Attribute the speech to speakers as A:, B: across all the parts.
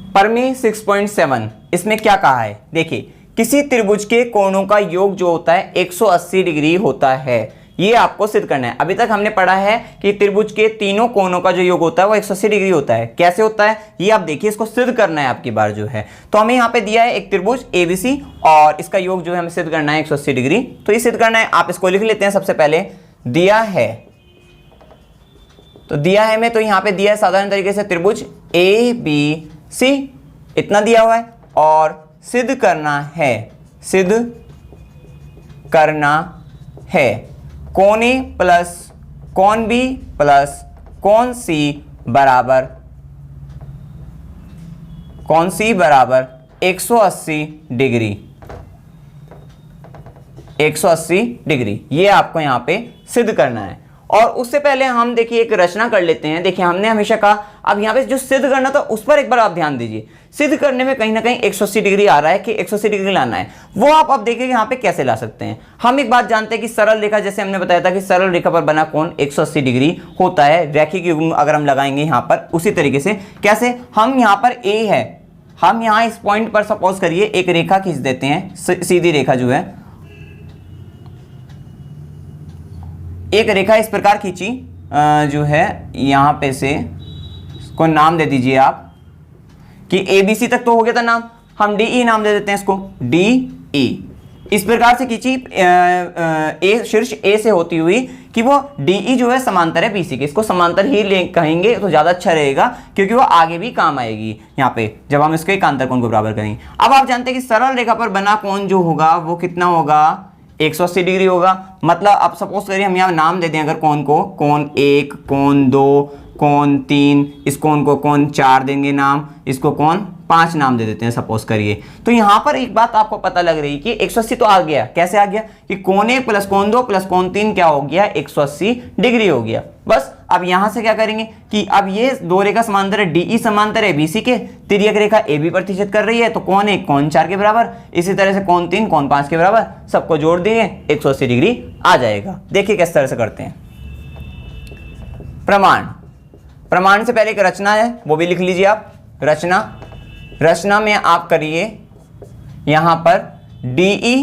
A: प्रमेय 6.7 इसमें क्या कहा है, देखिए किसी त्रिभुज के कोणों का योग जो होता है 180 डिग्री होता है, ये आपको सिद्ध करना है। अभी तक हमने पढ़ा है कि त्रिभुज के तीनों कोणों का जो योग होता है वो 180 डिग्री होता है। कैसे होता है ये आप देखिए, इसको सिद्ध करना है आपकी बार जो है। तो हमें यहाँ पे दिया है एक त्रिभुज ABC और इसका योग जो है हमें सिद्ध करना है 180 डिग्री। तो ये सिद्ध करना है, आप इसको लिख लेते हैं। सबसे पहले दिया है, तो दिया है में, तो यहाँ पे दिया है साधारण तरीके से त्रिभुज ABC, इतना दिया हुआ है। और सिद्ध करना है, सिद्ध करना है कोण A प्लस कोण B प्लस कोण C बराबर 180 डिग्री, 180 डिग्री, ये आपको यहाँ पे सिद्ध करना है। और उससे पहले हम देखिए एक रचना कर लेते हैं। देखिए हमने हमेशा कहा, अब यहाँ पे जो सिद्ध करना था उस पर एक बार आप ध्यान दीजिए। सिद्ध करने में कहीं ना कहीं 180 डिग्री आ रहा है कि 180 डिग्री लाना है, वो आप अब देखिए यहाँ पे कैसे ला सकते हैं। हम एक बात जानते हैं कि सरल रेखा, जैसे हमने बताया था कि सरल रेखा पर बना कोण 180 डिग्री होता है। रैखिक युग्म अगर हम लगाएंगे यहाँ पर उसी तरीके से, कैसे, हम यहाँ पर A है, हम यहाँ इस पॉइंट पर सपोज करिए एक रेखा खींच देते हैं, सीधी रेखा जो है, एक रेखा इस प्रकार खींची जो है यहाँ पे से, इसको नाम दे दीजिए आप कि ABC तक तो हो गया था नाम, हम DE नाम दे देते हैं इसको, DE। इस प्रकार से खींची A, शीर्ष A से होती हुई कि वो DE जो है समांतर है BC के, इसको समांतर ही कहेंगे तो ज़्यादा अच्छा रहेगा क्योंकि वो आगे भी काम आएगी यहाँ पे जब हम इसके एकांतर कोण को बराबर करेंगे। अब आप जानते हैं कि सरल रेखा पर बना कोण जो होगा वो कितना होगा, 180 डिग्री होगा। मतलब आप सपोज करिए हम यहाँ नाम दे दें अगर कोण को, कोण 1, कोण 2, कोण 3, इस कोण को कोण 4 देंगे नाम, इसको कोण 5 नाम दे देते हैं सपोज करिए। तो यहाँ पर एक बात आपको पता लग रही कि 180 तो आ गया, कैसे आ गया कि कोण 1 प्लस कोण 2 प्लस कोण 3 क्या हो गया, 180 डिग्री हो गया। बस अब यहाँ से क्या करेंगे कि अब ये दो रेखा समांतर है, DE समांतर है BC के, तिर्यक रेखा AB प्रतिच्छेद कर रही है, तो कोण 1 कोण 4 के बराबर, इसी तरह से कोण 3 कोण 5 के बराबर, सबको जोड़ दिए 180 डिग्री आ जाएगा। देखिए किस तरह से करते हैं। प्रमाण, प्रमाण से पहले एक रचना है वो भी लिख लीजिए आप। रचना में आप करिए यहां पर DE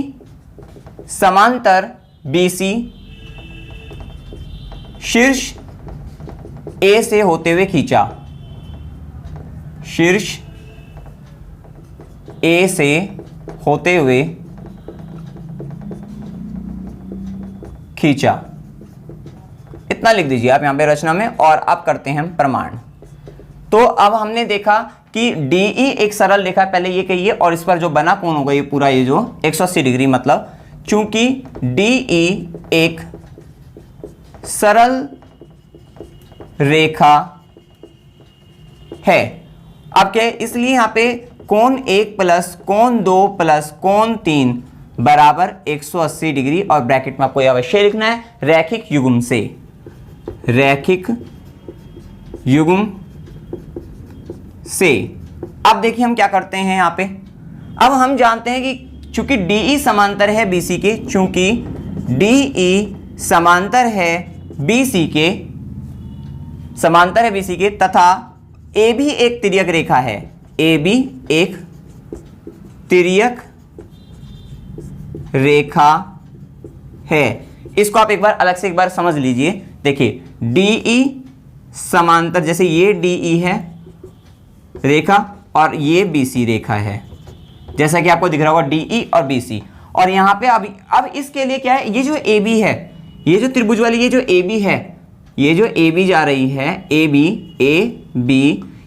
A: समांतर BC शीर्ष A से होते हुए खींचा, शीर्ष A से होते हुए खींचा, इतना लिख दीजिए आप यहां पे रचना में। और अब करते हैं हम प्रमाण। तो अब हमने देखा कि DE एक सरल रेखा, पहले ये कहिए, और इस पर जो बना कोण होगा ये पूरा ये जो 180 डिग्री, मतलब चूंकि DE एक सरल रेखा है। अब क्या है, इसलिए यहां पे कोण 1 प्लस कोण 2 प्लस कोण 3 बराबर 180 डिग्री, और ब्रैकेट में आपको यह अवश्य लिखना है रैखिक युग्म से, रैखिक युग्म से। अब देखिए हम क्या करते हैं यहां पे, अब हम जानते हैं कि चूंकि DE समांतर है BC के, चूंकि DE समांतर है BC के, समांतर है BC के, तथा AB एक तिर्यक रेखा है, AB एक तिर्यक रेखा है। इसको आप एक बार अलग से एक बार समझ लीजिए। देखिए DE समांतर, जैसे ये DE है रेखा और ये BC रेखा है, जैसा कि आपको दिख रहा होगा DE और BC। और यहां पे अब इसके लिए क्या है, ये जो AB है, ये जो त्रिभुज वाली ये जो AB है, ये जो AB जा रही है, AB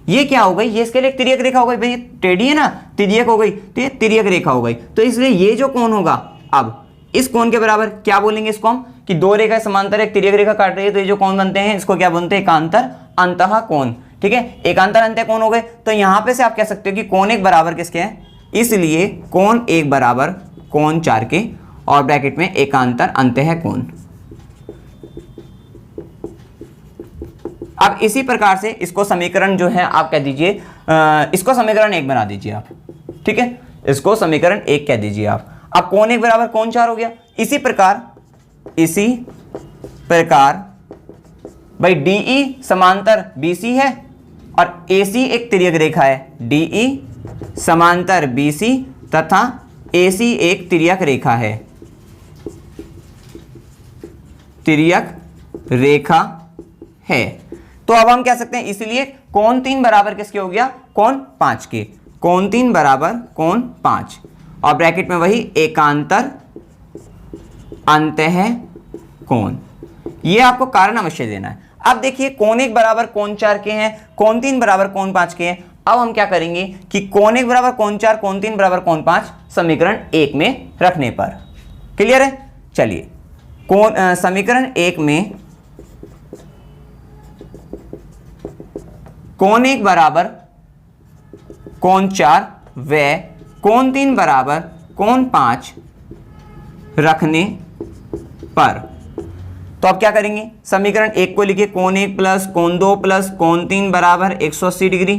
A: ये क्या हो गई, ये इसके लिए तिर्यक रेखा हो गई। भाई टेढ़ी है ना, तिर्यक हो गई, तो ये तिर्यक रेखा हो गई। तो इसलिए ये जो कोण होगा अब इस कोण के बराबर क्या बोलेंगे इसको हम, कि दो रेखा समांतर एक तिर्यक रेखा काट रही है, तो ये जो कोण बनते हैं इसको क्या बनते हैं, एकांतर अंतः कोण। ठीक है, एकांतर अंतः कोण हो गए। तो यहां पे से आप कह सकते हो कि कोण 1 बराबर किसके हैं, इसलिए कोण 1 बराबर कोण 4 के, और ब्रैकेट में एकांतर अंतः कोण। अब इसी प्रकार से इसको समीकरण जो है आप कह दीजिए, इसको समीकरण 1 बना दीजिए आप। ठीक है, इसको समीकरण 1 कह दीजिए आप। अब कोण 1 बराबर कोण 4 हो गया। इसी प्रकार भाई DE समांतर BC है, और AC एक तिर्यक रेखा है DE समांतर BC तथा AC एक तिर्यक रेखा है, तिर्यक रेखा है। तो अब हम कह सकते हैं इसलिए कोण 3 बराबर किसके हो गया, कोण 5 के। कोण 3 बराबर कोण 5 और ब्रैकेट में वही एकांतर अंतः कोण, ये आपको कारण अवश्य देना है। अब देखिए कोण 1 बराबर कोण 4 के हैं, कोण 3 बराबर कोण 5 के हैं। अब हम क्या करेंगे कि कोण 1 बराबर कोण 4, कोण 3 बराबर कोण 5 समीकरण 1 में रखने पर क्लियर है। चलिए कोण समीकरण 1 में कोण 1 बराबर कोण 4 व कोण 3 बराबर कोण 5 रखने पर, तो अब क्या करेंगे, समीकरण 1 को लिखिए कोण 1 प्लस कोण 2 प्लस कोण 3 बराबर 180 डिग्री।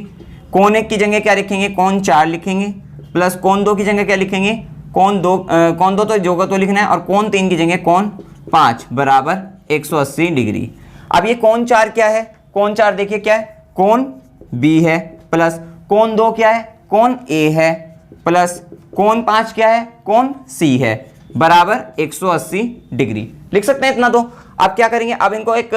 A: कोण 1 की जगह क्या लिखेंगे, कोण 4 लिखेंगे, प्लस कोण 2 की जगह क्या लिखेंगे, कोण 2 तो जो का तो लिखना है, और कोण 3 की जगह कोण 5 बराबर 180 डिग्री। अब ये कोण 4 क्या है, कोण 4 देखिए क्या है, कोण B है, प्लस कोण 2 क्या है, कोण A है, प्लस कोण 5 क्या है, कोण C है, बराबर 180 डिग्री। लिख सकते हैं इतना। तो अब क्या करेंगे, अब इनको एक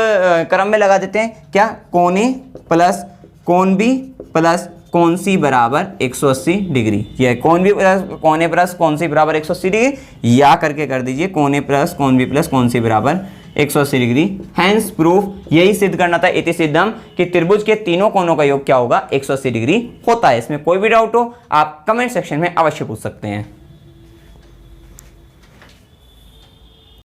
A: क्रम में लगा देते हैं, क्या, कोण A प्लस कोण B प्लस कोण C बराबर 180 डिग्री। यह कोण B प्लस कोण A प्लस कोण C बराबर 180 डिग्री, या करके कर दीजिए कोण A प्लस कोण B प्लस कोण C बराबर 180 डिग्री। हैंस प्रूफ, यही सिद्ध करना था इति सिद्धम कि त्रिभुज के तीनों कोणों का योग क्या होगा, 180 डिग्री होता है। इसमें कोई भी डाउट हो आप कमेंट सेक्शन में अवश्य पूछ सकते हैं।